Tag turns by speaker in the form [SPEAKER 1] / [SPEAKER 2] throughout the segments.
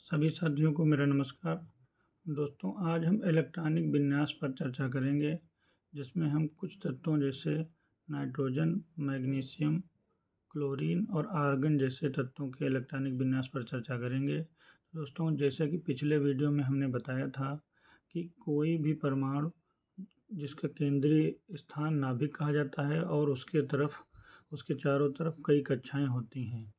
[SPEAKER 1] सभी साथियों को मेरा नमस्कार। दोस्तों, आज हम इलेक्ट्रॉनिक विन्यास पर चर्चा करेंगे, जिसमें हम कुछ तत्वों जैसे नाइट्रोजन, मैग्नीशियम, क्लोरीन और आर्गन जैसे तत्वों के इलेक्ट्रॉनिक विन्यास पर चर्चा करेंगे। दोस्तों, जैसा कि पिछले वीडियो में हमने बताया था कि कोई भी परमाणु जिसका केंद्रीय स्थान नाभिक कहा जाता है और उसके चारों तरफ कई कक्षाएं होती हैं।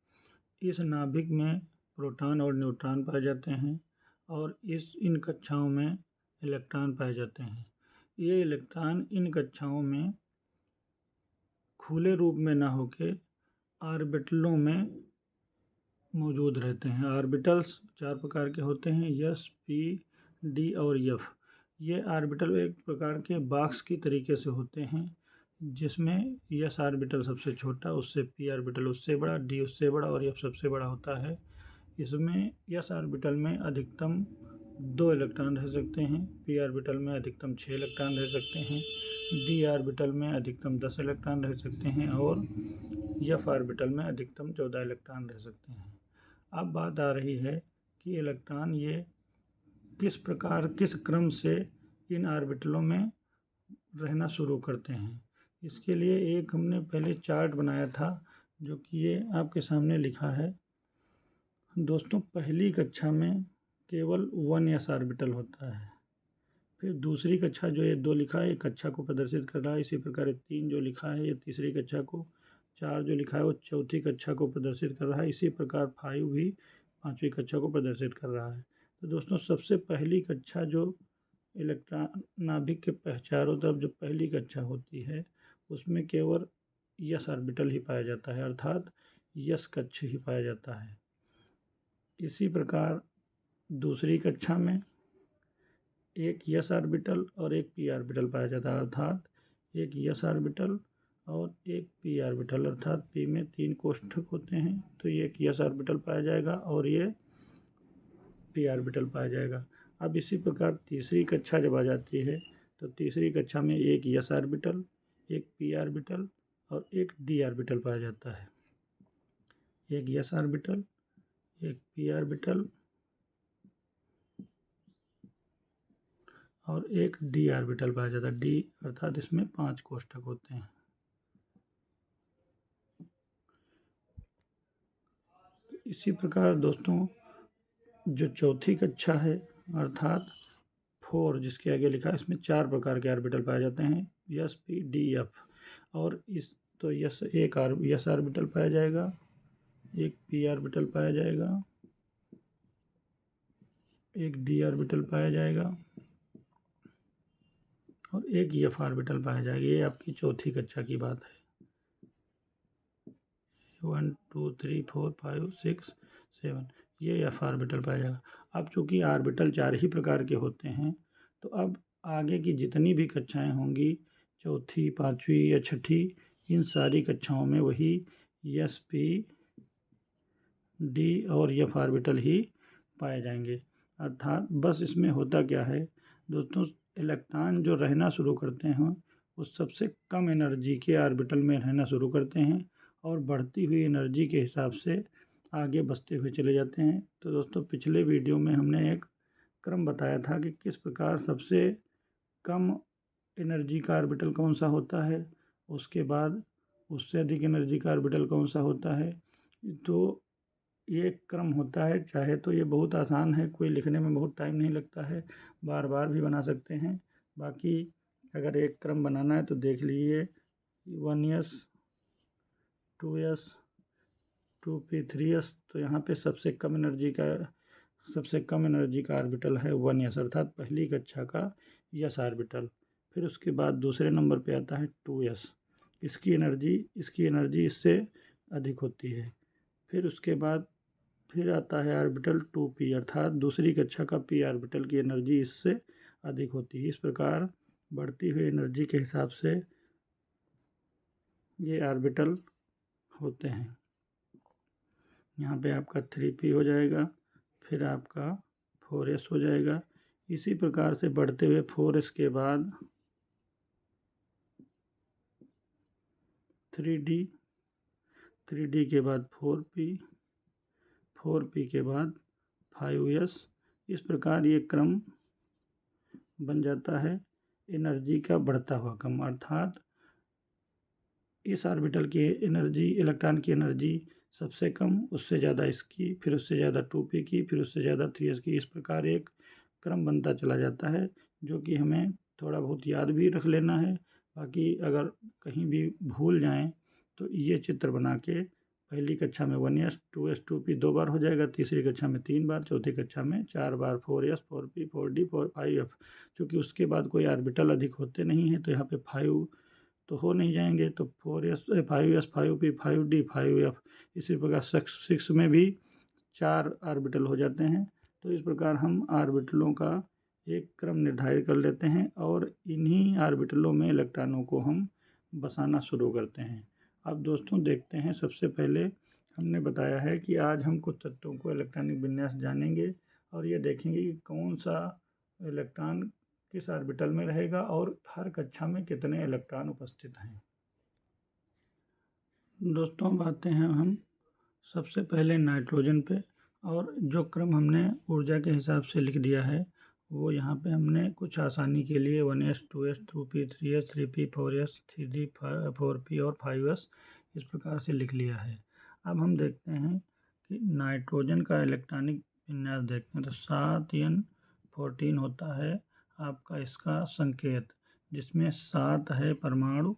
[SPEAKER 1] इस नाभिक में प्रोटॉन और न्यूट्रॉन पाए जाते हैं और इन कक्षाओं में इलेक्ट्रॉन पाए जाते हैं। ये इलेक्ट्रॉन इन कक्षाओं में खुले रूप में ना होके ऑर्बिटलों में मौजूद रहते हैं। ऑर्बिटल्स चार प्रकार के होते हैं: एस, पी, डी और एफ। ये ऑर्बिटल एक प्रकार के बॉक्स की तरीके से होते हैं, जिसमें एस ऑर्बिटल सबसे छोटा, उससे पी ऑर्बिटल उससे बड़ा, डी उससे बड़ा और एफ सबसे बड़ा होता है। इसमें एस ऑर्बिटल में अधिकतम 2 इलेक्ट्रॉन रह सकते हैं, पी ऑर्बिटल में अधिकतम 6 इलेक्ट्रॉन रह सकते हैं, डी ऑर्बिटल में अधिकतम 10 इलेक्ट्रॉन रह सकते हैं और एफ ऑर्बिटल में अधिकतम 14 इलेक्ट्रॉन रह सकते हैं। अब बात आ रही है कि इलेक्ट्रॉन ये किस क्रम से इन ऑर्बिटलों में रहना शुरू करते हैं। इसके लिए एक हमने पहले चार्ट बनाया था, जो कि ये आपके सामने लिखा है। दोस्तों, पहली कक्षा में केवल 1s ऑर्बिटल होता है। फिर दूसरी कक्षा जो ये 2 लिखा है, ये कक्षा को प्रदर्शित कर रहा है। इसी प्रकार 3 जो लिखा है ये तीसरी कक्षा को, 4 जो लिखा है वो चौथी कक्षा को प्रदर्शित कर रहा है। इसी प्रकार 5 भी 5वीं कक्षा को प्रदर्शित कर रहा है। तो दोस्तों, सबसे पहली कक्षा जो इलेक्ट्रॉन नाभिक के चारों तरफ जो पहली कक्षा होती है, उसमें केवल यस ऑर्बिटल ही पाया जाता है, अर्थात यस कक्ष ही पाया जाता है। इसी प्रकार दूसरी कक्षा में एक यस ऑर्बिटल और एक पी ऑर्बिटल पाया जाता है, अर्थात एक यस ऑर्बिटल और एक पी ऑर्बिटल, अर्थात पी में 3 कोष्ठक होते हैं, तो ये एक यस ऑर्बिटल पाया जाएगा और ये पी ऑर्बिटल पाया जाएगा। अब इसी प्रकार तीसरी कक्षा जब आ जाती है, तो तीसरी कक्षा में एक यस ऑर्बिटल, एक पी ऑर्बिटल और एक डी ऑर्बिटल पाया जाता है। एक यस ऑर्बिटल, एक पी ऑर्बिटल और एक डी ऑर्बिटल पाया जाता है। डी अर्थात इसमें 5 कोष्ठक होते हैं। इसी प्रकार दोस्तों, जो चौथी कक्षा है अर्थात 4, जिसके आगे लिखा है, इसमें 4 प्रकार के ऑर्बिटल पाए जाते हैं: एस, पी, डी, एफ। और यस ऑर्बिटल पाया जाएगा, एक पी ऑर्बिटल पाया जाएगा, एक डी ऑर्बिटल पाया जाएगा और एक एफ ऑर्बिटल पाया जाएगा। ये आपकी चौथी कक्षा की बात है। 1 2 3 4 5 6 7 ये एफ ऑर्बिटल पाया जाएगा। अब चूँकि ऑर्बिटल 4 ही प्रकार के होते हैं, तो अब आगे की जितनी भी कक्षाएं होंगी, चौथी, 5वीं या 6ठी, इन सारी कक्षाओं में वही एस, पी, डी और एफ ऑर्बिटल ही पाए जाएंगे। अर्थात बस इसमें होता क्या है दोस्तों, इलेक्ट्रॉन जो रहना शुरू करते हैं वो सबसे कम एनर्जी के ऑर्बिटल में रहना शुरू करते हैं और बढ़ती हुई एनर्जी के हिसाब से आगे बढ़ते हुए चले जाते हैं। तो दोस्तों, पिछले वीडियो में हमने एक क्रम बताया था कि किस प्रकार सबसे कम एनर्जी का ऑर्बिटल कौन सा होता है, उसके बाद उससे अधिक एनर्जी का ऑर्बिटल कौन सा होता है। तो ये क्रम होता है। चाहे तो ये बहुत आसान है, कोई लिखने में बहुत टाइम नहीं लगता है, बार बार भी बना सकते हैं। बाकी अगर एक क्रम बनाना है तो देख लीजिए: 1s, 2s, 2p, 3s। तो यहाँ पे सबसे कम एनर्जी का ऑर्बिटल है 1s, अर्थात पहली कक्षा का यस ऑर्बिटल। फिर उसके बाद दूसरे नंबर पे आता है 2s। इसकी एनर्जी इससे अधिक होती है। फिर उसके बाद फिर आता है ऑर्बिटल 2p, अर्थात दूसरी कक्षा का पी ऑर्बिटल की एनर्जी इससे अधिक होती है। इस प्रकार बढ़ती हुई एनर्जी के हिसाब से ये ऑर्बिटल होते हैं। यहाँ पे आपका 3p हो जाएगा, फिर आपका 4s हो जाएगा। इसी प्रकार से बढ़ते हुए 4s के बाद 3d, 3d के बाद 4p, 4p के बाद 5s। इस प्रकार ये क्रम बन जाता है एनर्जी का बढ़ता हुआ क्रम, अर्थात इस ऑर्बिटल की एनर्जी, इलेक्ट्रॉन की एनर्जी सबसे कम, उससे ज़्यादा इसकी, फिर उससे ज़्यादा 2p की, फिर उससे ज़्यादा 3s की। इस प्रकार एक क्रम बनता चला जाता है, जो कि हमें थोड़ा बहुत याद भी रख लेना है। बाकी अगर कहीं भी भूल जाएं तो ये चित्र बना के पहली कक्षा में 1s 2s 2p 2 बार हो जाएगा, तीसरी कक्षा में 3 बार, चौथी कक्षा में 4 बार 4s 4p 4d 5f। चूँकि उसके बाद कोई ऑर्बिटल अधिक होते नहीं हैं तो यहाँ पे 5 तो हो नहीं जाएंगे, तो 4s 5s 5p 5d 5f। इसी प्रकार 6 में भी 4 ऑर्बिटल हो जाते हैं। तो इस प्रकार हम ऑर्बिटलों का एक क्रम निर्धारित कर लेते हैं और इन्हीं ऑर्बिटलों में इलेक्ट्रॉनों को हम बसाना शुरू करते हैं। अब दोस्तों देखते हैं, सबसे पहले हमने बताया है कि आज हम कुछ तत्वों को इलेक्ट्रॉनिक विन्यास जानेंगे और ये देखेंगे कि कौन सा इलेक्ट्रॉन किस ऑर्बिटल में रहेगा और हर कक्षा में कितने इलेक्ट्रॉन उपस्थित हैं। दोस्तों अब आते हैं हम सबसे पहले नाइट्रोजन पे, और जो क्रम हमने ऊर्जा के हिसाब से लिख दिया है वो यहाँ पे हमने कुछ आसानी के लिए 1s 2s 2p 3s 3p 4s 3d 4p और 5s इस प्रकार से लिख लिया है। अब हम देखते हैं कि नाइट्रोजन का इलेक्ट्रॉनिक विन्यास देखते हैं तो 7n14 होता है आपका इसका संकेत, जिसमें 7 है परमाणु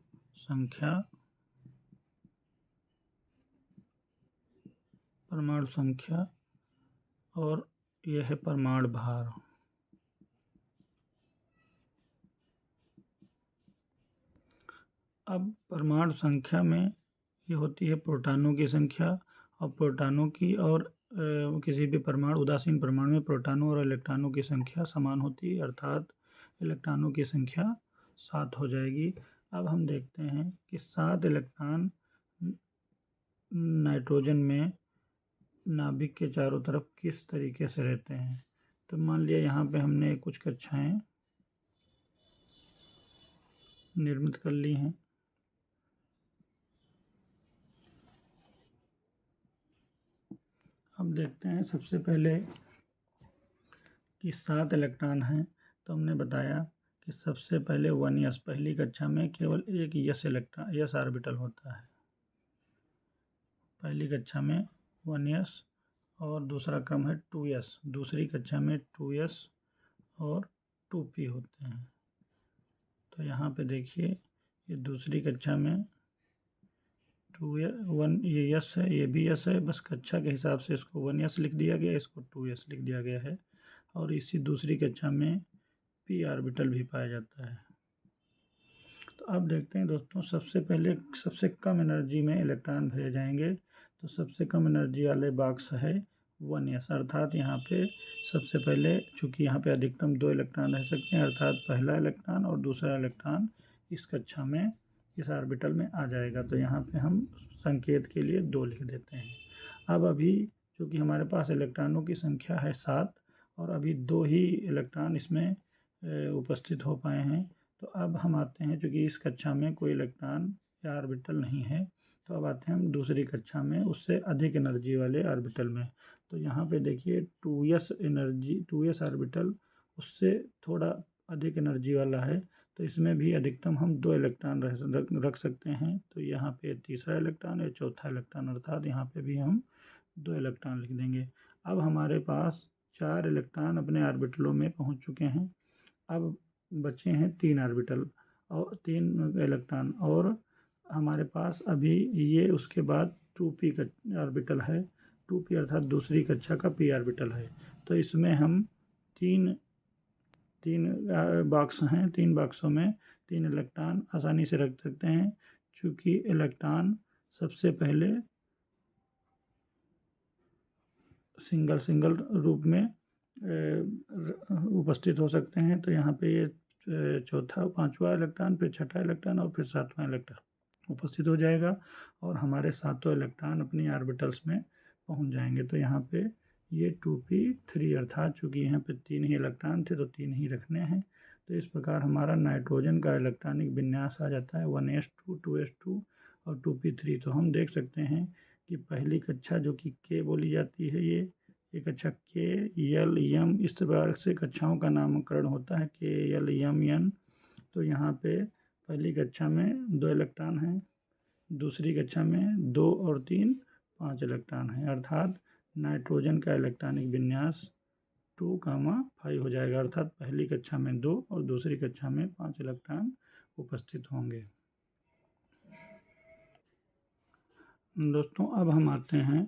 [SPEAKER 1] संख्या और यह है परमाणु भार। अब परमाणु संख्या में ये होती है प्रोटॉनों की संख्या, और प्रोटॉनों की और किसी भी परमाणु, उदासीन परमाणु में प्रोटॉनों और इलेक्ट्रॉनों की संख्या समान होती है, अर्थात इलेक्ट्रॉनों की संख्या 7 हो जाएगी। अब हम देखते हैं कि 7 इलेक्ट्रॉन नाइट्रोजन में नाभिक के चारों तरफ किस तरीके से रहते हैं। तो मान लिया यहाँ पे हमने कुछ कक्षाएं निर्मित कर ली हैं। अब देखते हैं सबसे पहले कि 7 इलेक्ट्रॉन हैं, तो हमने बताया कि सबसे पहले 1s, पहली कक्षा में केवल एक यस ऑर्बिटल होता है, पहली कक्षा में 1s, और दूसरा क्रम है 2s, दूसरी कक्षा में 2s और 2p होते हैं। तो यहाँ पे देखिए ये दूसरी कक्षा में 1 ये यस है, ये भी यस है, बस कक्षा के हिसाब से इसको 1s लिख दिया गया, इसको 2s लिख दिया गया है। और इसी दूसरी कक्षा में p ऑर्बिटल भी पाया जाता है। तो अब देखते हैं दोस्तों, सबसे पहले सबसे कम एनर्जी में इलेक्ट्रॉन भरे जाएंगे। तो सबसे कम एनर्जी वाले बॉक्स है 1s, अर्थात यहाँ पे सबसे पहले, चूँकि यहाँ पे अधिकतम 2 इलेक्ट्रॉन रह सकते हैं, अर्थात पहला इलेक्ट्रॉन और दूसरा इलेक्ट्रॉन इस कक्षा में इस ऑर्बिटल में आ जाएगा। तो यहाँ पे हम संकेत के लिए 2 लिख देते हैं। अब अभी चूँकि हमारे पास इलेक्ट्रॉनों की संख्या है 7 और अभी 2 ही इलेक्ट्रॉन इसमें उपस्थित हो पाए हैं, तो अब हम आते हैं, चूँकि इस कक्षा में कोई इलेक्ट्रॉन या ऑर्बिटल नहीं है, तो अब आते हैं हम दूसरी कक्षा में उससे अधिक एनर्जी वाले ऑर्बिटल में। तो यहाँ पे देखिए 2s ऑर्बिटल उससे थोड़ा अधिक एनर्जी वाला है, तो इसमें भी अधिकतम हम 2 इलेक्ट्रॉन रख सकते हैं। तो यहाँ पे तीसरा इलेक्ट्रॉन है, चौथा इलेक्ट्रॉन, अर्थात यहाँ पे भी हम 2 इलेक्ट्रॉन लिख देंगे। अब हमारे पास 4 इलेक्ट्रॉन अपने ऑर्बिटलों में पहुँच चुके हैं। अब बचे हैं 3 ऑर्बिटल और 3 इलेक्ट्रॉन, और हमारे पास अभी ये उसके बाद 2p का ऑर्बिटल है, 2p अर्थात दूसरी कक्षा का p ऑर्बिटल है। तो इसमें हम तीन बॉक्स हैं, 3 बॉक्सों में 3 इलेक्ट्रॉन आसानी से रख सकते हैं, चूँकि इलेक्ट्रॉन सबसे पहले सिंगल रूप में उपस्थित हो सकते हैं। तो यहाँ पे ये चौथा 5वां इलेक्ट्रॉन, फिर 6ठा इलेक्ट्रॉन और फिर 7वां इलेक्ट्रॉन उपस्थित हो जाएगा, और हमारे 7 इलेक्ट्रॉन अपनी ऑर्बिटल्स में पहुँच जाएंगे। तो यहाँ पे ये 2p3, अर्थात चूँकि यहाँ पे 3 ही इलेक्ट्रॉन थे तो 3 ही रखने हैं। तो इस प्रकार हमारा नाइट्रोजन का इलेक्ट्रॉनिक विन्यास आ जाता है 1s2 2s2 और 2p3। तो हम देख सकते हैं कि पहली कक्षा जो कि K बोली जाती है, ये ये कक्षा के, एल, एम, इस प्रकार से कक्षाओं का नामकरण होता है, के, एल, एम, एन। तो यहाँ पे पहली कक्षा में 2 इलेक्ट्रॉन हैं, दूसरी कक्षा में 2 और 3 5 इलेक्ट्रॉन हैं, अर्थात नाइट्रोजन का इलेक्ट्रॉनिक विन्यास 2,5 हो जाएगा, अर्थात पहली कक्षा में 2 और दूसरी कक्षा में 5 इलेक्ट्रॉन उपस्थित होंगे। दोस्तों अब हम आते हैं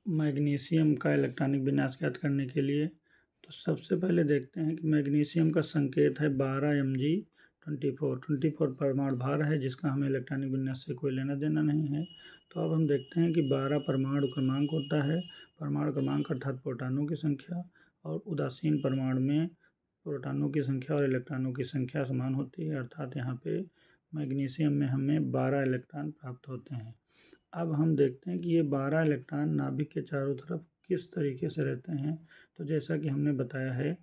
[SPEAKER 1] मैग्नीशियम का इलेक्ट्रॉनिक विन्यास ज्ञात करने के लिए। तो सबसे पहले देखते हैं कि मैग्नीशियम का संकेत है 12 Mg24 परमाणु भार है, जिसका हमें इलेक्ट्रॉनिक विन्यास से कोई लेना देना नहीं है। तो अब हम देखते हैं कि 12 परमाणु क्रमांक होता है, परमाणु क्रमांक अर्थात प्रोटॉनों की संख्या, और उदासीन परमाणु में प्रोटॉनों की संख्या और इलेक्ट्रॉनों की संख्या समान होती है, अर्थात यहाँ पे मैग्नीशियम में हमें 12 इलेक्ट्रॉन प्राप्त होते हैं। अब हम देखते हैं कि ये 12 इलेक्ट्रॉन नाभिक के चारों तरफ किस तरीके से रहते हैं। तो जैसा कि हमने बताया है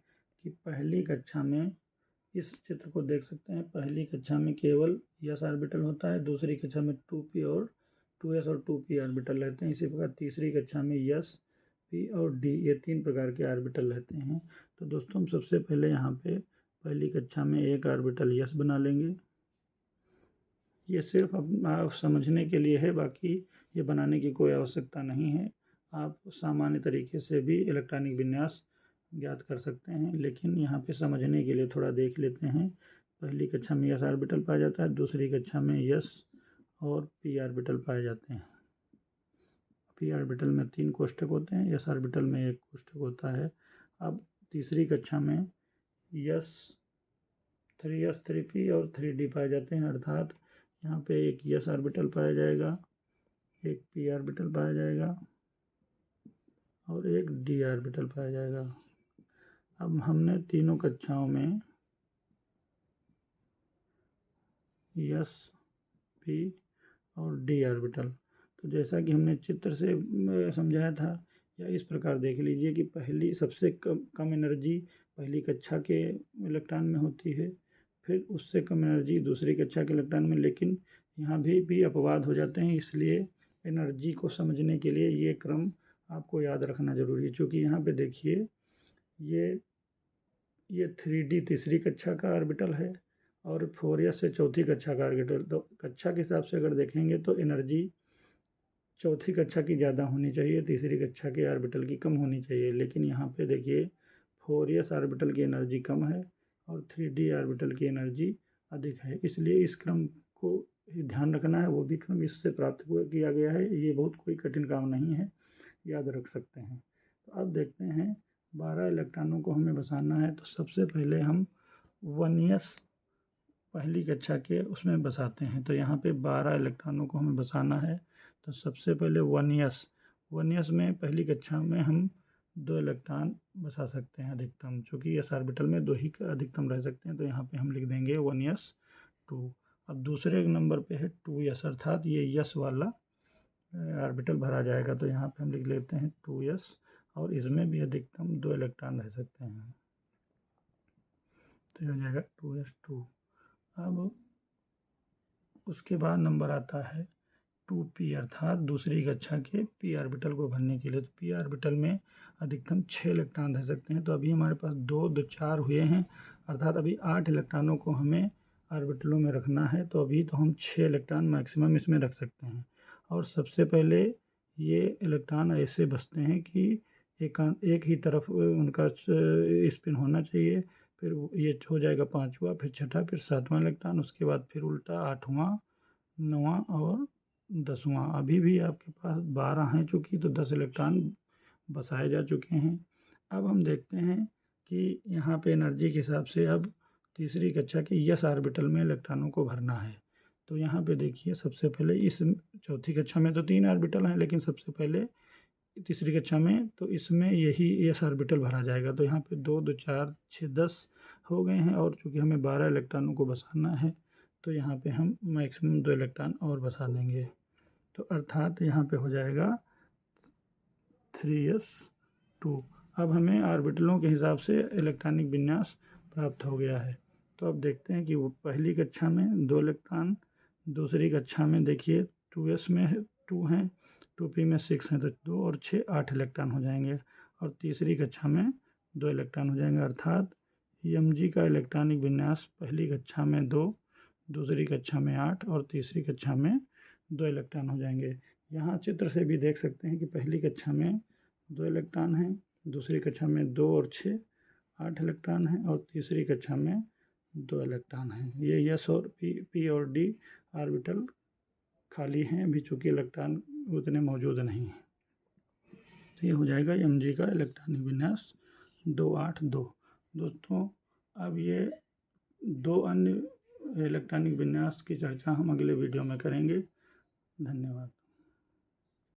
[SPEAKER 1] कि पहली कक्षा में, इस चित्र को देख सकते हैं, पहली कक्षा में केवल s ऑर्बिटल होता है, दूसरी कक्षा में 2p और 2s और 2p ऑर्बिटल रहते हैं। इसी प्रकार तीसरी कक्षा में s, p और d, ये 3 प्रकार के ऑर्बिटल रहते हैं। तो दोस्तों हम सबसे पहले यहाँ पे पहली कक्षा में एक ऑर्बिटल s बना लेंगे। ये सिर्फ आप समझने के लिए है, बाकी ये बनाने की कोई आवश्यकता नहीं है। आप सामान्य तरीके से भी इलेक्ट्रॉनिक विन्यास ज्ञात कर सकते हैं, लेकिन यहाँ पे समझने के लिए थोड़ा देख लेते हैं। पहली कक्षा में s ऑर्बिटल पाया जाता है, दूसरी कक्षा में s और p ऑर्बिटल पाए जाते हैं। p ऑर्बिटल में 3 कोष्ठक होते हैं, s ऑर्बिटल में 1 कोष्ठक होता है। अब तीसरी कक्षा में s, 3s, 3p और 3d पाए जाते हैं, अर्थात यहाँ पे एक s ऑर्बिटल पाया जाएगा, एक p ऑर्बिटल पाया जाएगा और एक d ऑर्बिटल पाया जाएगा। अब हमने तीनों कक्षाओं में s, p और d ऑर्बिटल, तो जैसा कि हमने चित्र से समझाया था, या इस प्रकार देख लीजिए कि पहली सबसे कम एनर्जी पहली कक्षा के इलेक्ट्रॉन में होती है, फिर उससे कम एनर्जी दूसरी कक्षा के इलेक्ट्रॉन में, लेकिन यहाँ भी अपवाद हो जाते हैं। इसलिए एनर्जी को समझने के लिए ये क्रम आपको याद रखना जरूरी है। क्योंकि यहाँ पे देखिए ये 3d तीसरी कक्षा का ऑर्बिटल है और 4s से चौथी कक्षा का ऑर्बिटल। तो कक्षा के हिसाब से अगर देखेंगे तो एनर्जी चौथी कक्षा की ज़्यादा होनी चाहिए, तीसरी कक्षा के ऑर्बिटल की कम होनी चाहिए। लेकिन यहाँ पे देखिए 4s ऑर्बिटल की एनर्जी कम है और 3d ऑर्बिटल की एनर्जी अधिक है, इसलिए इस क्रम को ध्यान रखना है। वो भी क्रम इससे प्राप्त किया गया है, ये बहुत कोई कठिन काम नहीं है, याद रख सकते हैं। तो अब देखते हैं 12 इलेक्ट्रॉनों को हमें बसाना है। तो सबसे पहले हम 1s पहली कक्षा के उसमें बसाते हैं। तो यहाँ पे 12 इलेक्ट्रॉनों को हमें बसाना है। तो सबसे पहले 1s में पहली कक्षा में हम 2 इलेक्ट्रॉन बसा सकते हैं अधिकतम, चूँकि s ऑर्बिटल में 2 ही अधिकतम रह सकते हैं। तो यहाँ पे हम लिख देंगे 1s2। अब दूसरे नंबर पे है 2s, अर्थात ये s वाला ऑर्बिटल भरा जाएगा। तो यहाँ पे हम लिख लेते हैं 2s, और इसमें भी अधिकतम 2 इलेक्ट्रॉन रह सकते हैं। तो ये हो जाएगा 2s2। अब उसके बाद नंबर आता है 2p, अर्थात दूसरी कक्षा के p ऑर्बिटल को भरने के लिए। तो p ऑर्बिटल में अधिकतम 6 इलेक्ट्रॉन रह सकते हैं। तो अभी हमारे पास 2, 2, 4 हुए हैं, अर्थात अभी 8 इलेक्ट्रॉनों को हमें ऑर्बिटलों में रखना है। तो अभी तो हम 6 इलेक्ट्रॉन मैक्सिमम इसमें रख सकते हैं। और सबसे पहले ये इलेक्ट्रॉन ऐसे बसते हैं कि एक ही तरफ उनका स्पिन होना चाहिए। फिर ये हो जाएगा 5वां, फिर 6ठा, फिर 7वां इलेक्ट्रॉन, उसके बाद फिर उल्टा 8वां, 9वां और 10वां। अभी भी आपके पास 12 हैं चूँकि, तो 10 इलेक्ट्रॉन बसाए जा चुके हैं। अब हम देखते हैं कि यहाँ पे एनर्जी के हिसाब से अब तीसरी कक्षा के s ऑर्बिटल में इलेक्ट्रॉनों को भरना है। तो यहाँ पे देखिए सबसे पहले इस चौथी कक्षा में तो 3 ऑर्बिटल हैं, लेकिन सबसे पहले तीसरी कक्षा में तो इसमें यही s ऑर्बिटल भरा जाएगा। तो यहाँ पे 2, 2, 4, 6, 10 हो गए हैं, और चूँकि हमें 12 इलेक्ट्रॉनों को बसाना है तो यहाँ पे हम मैक्सिमम 2 इलेक्ट्रॉन और बसा देंगे। तो अर्थात यहाँ पे हो जाएगा 3s2। अब हमें ऑर्बिटलों के हिसाब से इलेक्ट्रॉनिक विन्यास प्राप्त हो गया है। तो अब देखते हैं कि वो पहली कक्षा में 2 इलेक्ट्रॉन, दूसरी कक्षा में देखिए 2s में 2 हैं, 2p में 6 हैं तो 2 और 6 8 इलेक्ट्रॉन हो जाएंगे, और तीसरी कक्षा में 2 इलेक्ट्रॉन हो जाएंगे। अर्थात Mg का इलेक्ट्रॉनिक विन्यास पहली कक्षा में 2, दूसरी कक्षा में 8 और तीसरी कक्षा में 2 इलेक्ट्रॉन हो जाएंगे। यहाँ चित्र से भी देख सकते हैं कि पहली कक्षा में 2 इलेक्ट्रॉन हैं, दूसरी कक्षा में 2 और 6 8 इलेक्ट्रॉन हैं, और तीसरी कक्षा में 2 इलेक्ट्रॉन हैं। ये यस और पी और डी ऑर्बिटल खाली हैं अभी, चूँकि इलेक्ट्रॉन उतने मौजूद नहीं हैं। तो ये हो जाएगा Mg का इलेक्ट्रॉनिक विन्यास 2 8 2। दोस्तों, अब ये 2 अन्य इलेक्ट्रॉनिक विन्यास की चर्चा हम अगले वीडियो में करेंगे। धन्यवाद।